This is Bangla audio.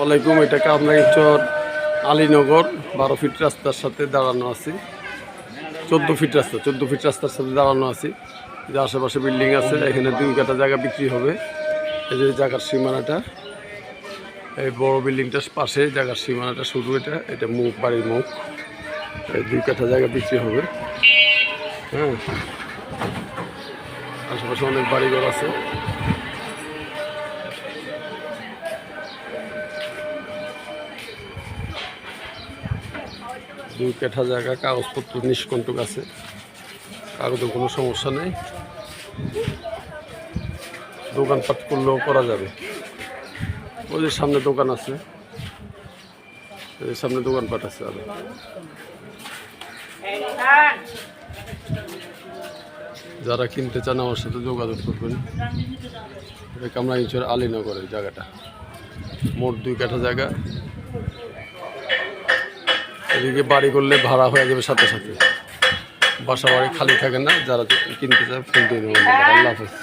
আলাইকুম। এটা কামরাঙ্গীরচর আলীনগর 12 ফিট রাস্তার সাথে দাঁড়ানো আছি। 14 ফিট রাস্তা, 14 ফিট রাস্তার সাথে দাঁড়ানো আছি। যে আশেপাশে বিল্ডিং আছে, এখানে 2 কাঠা জায়গা বিক্রি হবে। এই যে জায়গার সীমানাটা, এই বড় বিল্ডিংটার পাশে জায়গার সীমানাটা শুরু। এটা মুখ, বাড়ির মুখ। এই 2 কাঠা জায়গা বিক্রি হবে। হ্যাঁ, আশেপাশে অনেক বাড়িঘর আছে। দুই কাঠা জায়গা, কাগজপত্র নিষ্কণ্টক আছে, কাগজের কোনো সমস্যা নেই। দোকানপাট করলেও করা যাবে। ওই যে সামনে দোকান আছে, সামনে দোকানপাট আছে। আর যারা কিনতে চান আমার সাথে যোগাযোগ করবেন। এটা কামরাঙ্গীরচর আলীনগরের জায়গাটা, মোট 2 কাঠা জায়গা। এদিকে বাড়ি করলে ভাড়া হয়ে যাবে সাথে সাথে, বাসা বাড়ি খালি থাকে না। যারা কিনতে চায় ফোন দিয়ে নেবেন। আল্লাহ হাফেজ।